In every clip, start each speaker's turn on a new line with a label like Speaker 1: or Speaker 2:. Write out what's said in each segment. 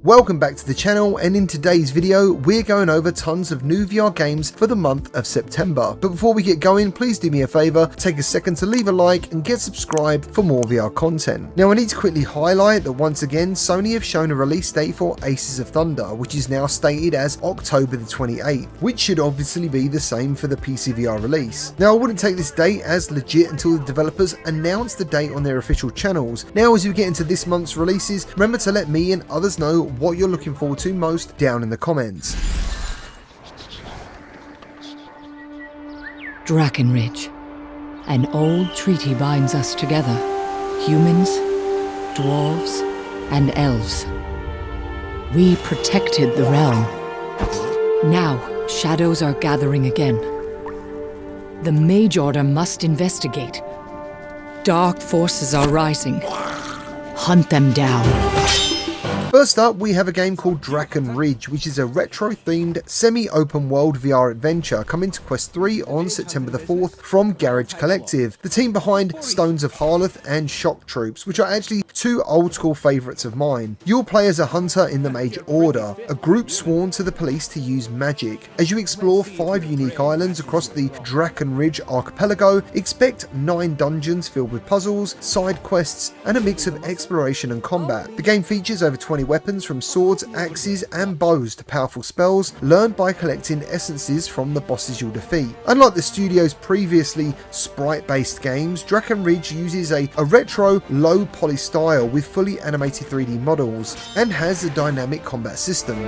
Speaker 1: Welcome back to the channel, and in today's video we're going over tons of new VR games for the month of September. But before we get going, please do me a favour, take a second to leave a like and get subscribed for more VR content. Now I need to quickly highlight that once again Sony have shown a release date for Aces of Thunder, which is now stated as October the 28th, which should obviously be the same for the PCVR release. Now I wouldn't take this date as legit until the developers announce the date on their official channels. Now as we get into this month's releases, remember to let me and others know what you're looking forward to most down in the comments.
Speaker 2: DrakkenRidge. An old treaty binds us together. Humans, dwarves, and elves. We protected the realm. Now, shadows are gathering again. The Mage Order must investigate. Dark forces are rising. Hunt them down.
Speaker 1: First up, we have a game called DrakkenRidge, which is a retro-themed, semi-open world VR adventure coming to Quest 3 on September the 4th from Garage Collective, the team behind Stones of Harleth and Shock Troops, which are actually two old-school favourites of mine. You'll play as a hunter in the Mage Order, a group sworn to the police to use magic. As you explore 5 unique islands across the DrakkenRidge archipelago, expect 9 dungeons filled with puzzles, side quests, and a mix of exploration and combat. The game features over 20 weapons from swords, axes and bows to powerful spells learned by collecting essences from the bosses you'll defeat. Unlike the studio's previously sprite-based games, DrakkenRidge uses a retro, low-poly style with fully animated 3D models and has a dynamic combat system.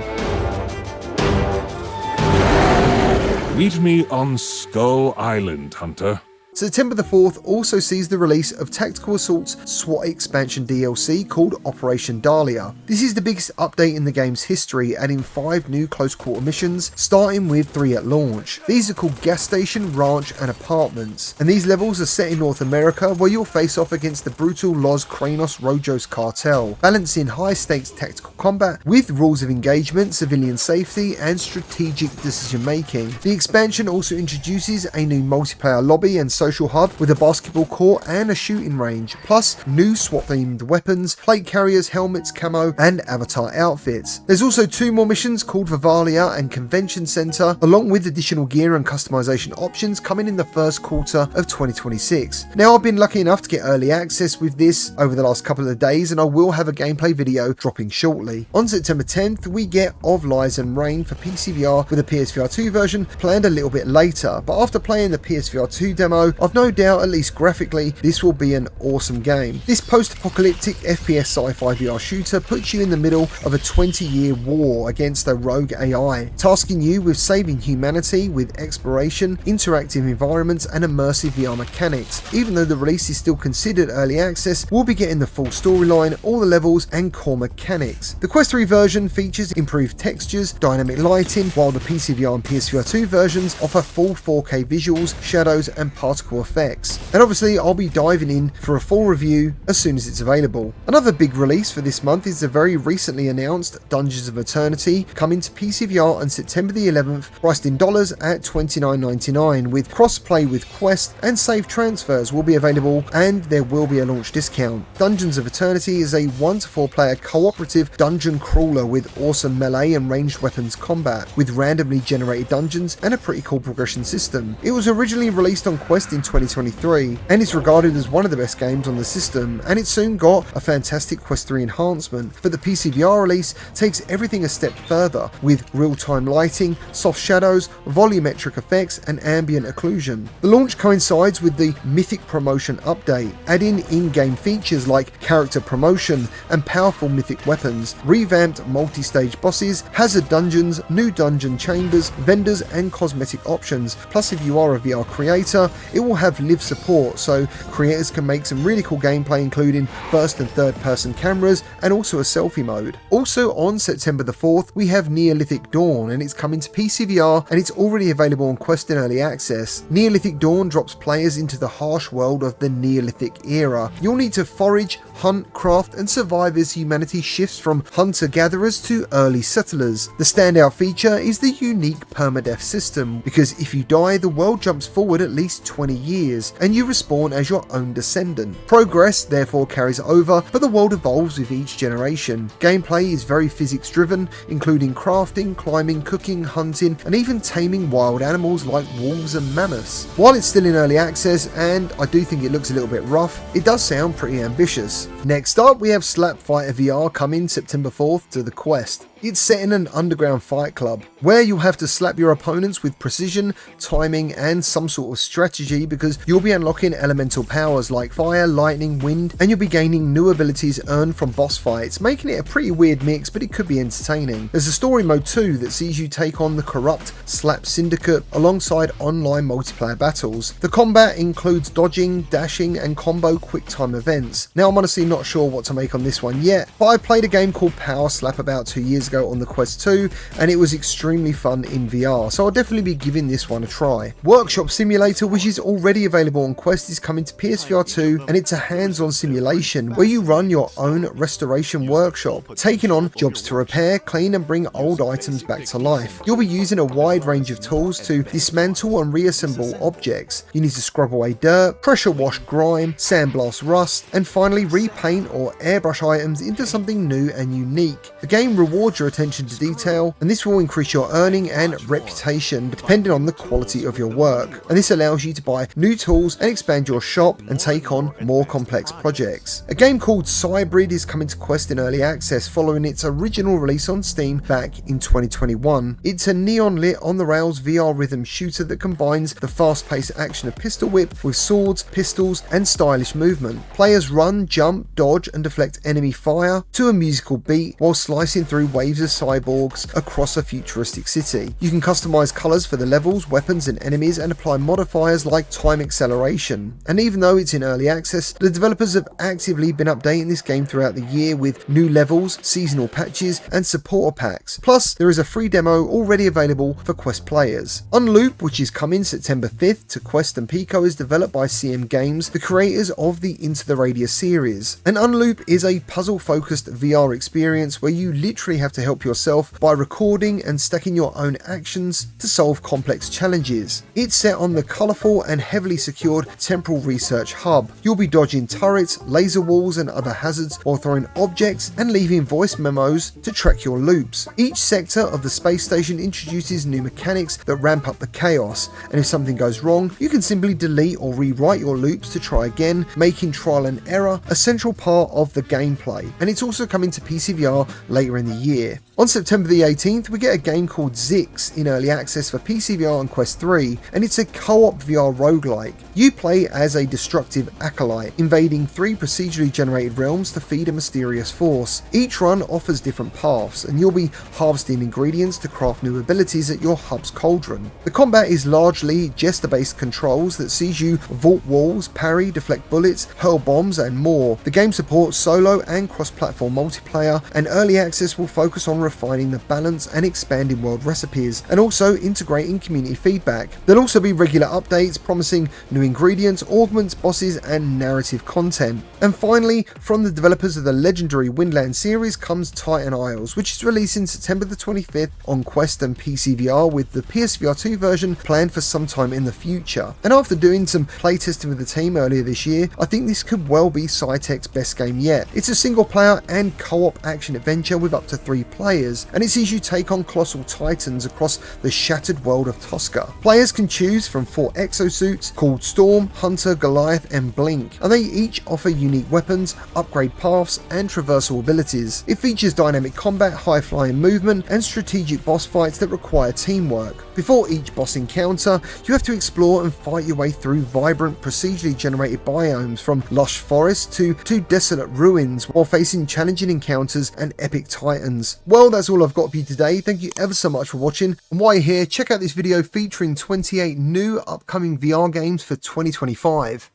Speaker 3: Meet me on Skull Island, Hunter.
Speaker 1: September the 4th also sees the release of Tactical Assault's SWAT expansion DLC called Operation Dahlia. This is the biggest update in the game's history, adding 5 new close quarter missions, starting with 3 at launch. These are called Gas Station, Ranch and Apartments, and these levels are set in North America where you'll face off against the brutal Los Kranos Rojos cartel, balancing high stakes tactical combat with rules of engagement, civilian safety and strategic decision making. The expansion also introduces a new multiplayer lobby and social hub with a basketball court and a shooting range, plus new SWAT themed weapons, plate carriers, helmets, camo and avatar outfits. There's also 2 more missions called Vivalia and Convention Center, along with additional gear and customization options coming in the first quarter of 2026. Now I've been lucky enough to get early access with this over the last couple of days, and I will have a gameplay video dropping shortly. On September 10th we get Of Lies and Rain for PCVR with a PSVR2 version planned a little bit later, but after playing the PSVR2 demo I've no doubt, at least graphically, this will be an awesome game. This post-apocalyptic FPS sci-fi VR shooter puts you in the middle of a 20-year war against a rogue AI, tasking you with saving humanity with exploration, interactive environments and immersive VR mechanics. Even though the release is still considered early access, we'll be getting the full storyline, all the levels and core mechanics. The Quest 3 version features improved textures, dynamic lighting, while the PCVR and PSVR2 versions offer full 4K visuals, shadows and particle effects. And obviously I'll be diving in for a full review as soon as it's available. Another big release for this month is the very recently announced Dungeons of Eternity, coming to PCVR on September the 11th, priced in dollars at $29.99, with cross-play with Quest and save transfers will be available, and there will be a launch discount. Dungeons of Eternity is a 1 to 4 player cooperative dungeon crawler with awesome melee and ranged weapons combat, with randomly generated dungeons and a pretty cool progression system. It was originally released on Quest in 2023 and is regarded as one of the best games on the system, and it soon got a fantastic Quest 3 enhancement, but the PCVR release takes everything a step further with real-time lighting, soft shadows, volumetric effects and ambient occlusion. The launch coincides with the Mythic Promotion update, adding in-game features like character promotion and powerful mythic weapons, revamped multi-stage bosses, hazard dungeons, new dungeon chambers, vendors and cosmetic options. Plus, if you are a VR creator, it will have live support, so creators can make some really cool gameplay, including first and third person cameras and also a selfie mode. Also on September the 4th we have Neolithic Dawn, and it's coming to PCVR and it's already available on Quest in early access. Neolithic Dawn drops players into the harsh world of the Neolithic era. You'll need to forage, hunt, craft and survive as humanity shifts from hunter-gatherers to early settlers. The standout feature is the unique permadeath system, because if you die the world jumps forward at least 20 20 years, and you respawn as your own descendant. Progress therefore carries over, but the world evolves with each generation. Gameplay is very physics driven, including crafting, climbing, cooking, hunting, and even taming wild animals like wolves and mammoths. While it's still in early access, and I do think it looks a little bit rough, it does sound pretty ambitious. Next up, we have Slapfighter VR coming September 4th to the Quest. It's set in an underground fight club, where you'll have to slap your opponents with precision, timing, and some sort of strategy, because you'll be unlocking elemental powers like fire, lightning, wind, and you'll be gaining new abilities earned from boss fights, making it a pretty weird mix, but it could be entertaining. There's a story mode too that sees you take on the corrupt Slap Syndicate alongside online multiplayer battles. The combat includes dodging, dashing, and combo quick time events. Now, I'm honestly not sure what to make on this one yet, but I played a game called Power Slap about 2 years ago on the Quest 2, and it was extremely fun in VR, so I'll definitely be giving this one a try. Workshop Simulator, which is already available on Quest, is coming to PSVR2, and it's a hands-on simulation where you run your own restoration workshop, taking on jobs to repair, clean, and bring old items back to life. You'll be using a wide range of tools to dismantle and reassemble objects. You need to scrub away dirt, pressure wash grime, sandblast rust, and finally repaint or airbrush items into something new and unique. The game rewards your attention to detail, and this will increase your earning and reputation depending on the quality of your work, and this allows you to buy new tools and expand your shop and take on more complex projects. A game called Cybrid is coming to Quest in early access following its original release on Steam back in 2021. It's a neon lit on the rails VR rhythm shooter that combines the fast-paced action of pistol whip with swords, pistols, and stylish movement. Players run, jump, dodge, and deflect enemy fire to a musical beat while slicing through waves of cyborgs across a futuristic city. You can customize colors for the levels, weapons, and enemies, and apply modifiers like time acceleration. And even though it's in early access, the developers have actively been updating this game throughout the year with new levels, seasonal patches, and supporter packs. Plus, there is a free demo already available for Quest players. Unloop, which is coming September 5th to Quest and Pico, is developed by CM Games, the creators of the Into the Radius series. And Unloop is a puzzle-focused VR experience where you literally have to help yourself by recording and stacking your own actions to solve complex challenges. It's set on the colourful and heavily secured Temporal Research Hub. You'll be dodging turrets, laser walls, and other hazards while throwing objects and leaving voice memos to track your loops. Each sector of the space station introduces new mechanics that ramp up the chaos, and if something goes wrong, you can simply delete or rewrite your loops to try again, making trial and error a central part of the gameplay. And it's also coming to PCVR later in the year. On September the 18th, we get a game called ZIX in early access for PCVR and Quest 3, and it's a co-op VR roguelike. You play as a destructive acolyte, invading 3 procedurally generated realms to feed a mysterious force. Each run offers different paths, and you'll be harvesting ingredients to craft new abilities at your hub's cauldron. The combat is largely gesture-based controls that sees you vault walls, parry, deflect bullets, hurl bombs, and more. The game supports solo and cross-platform multiplayer, and early access will focus on refining the balance and expanding world recipes, and also integrating community feedback. There'll also be regular updates promising new ingredients, augments, bosses, and narrative content. And finally, from the developers of the legendary Windland series comes Titan Isles, which is releasing September the 25th on Quest and PCVR, with the PSVR2 version planned for some time in the future. And after doing some playtesting with the team earlier this year, I think this could well be Cytec's best game yet. It's a single player and co-op action adventure with up to 3 players, and it sees you take on colossal titans across the shattered world of Tosca. Players can choose from 4 exosuits called Storm, Hunter, Goliath, and Blink, and they each offer unique weapons, upgrade paths, and traversal abilities. It features dynamic combat, high-flying movement, and strategic boss fights that require teamwork. Before each boss encounter, you have to explore and fight your way through vibrant, procedurally generated biomes, from lush forests to desolate ruins, while facing challenging encounters and epic titans. Well, that's all I've got for you today. Thank you ever so much for watching, and while you're here, check out this video featuring 28 new upcoming VR games for 2025.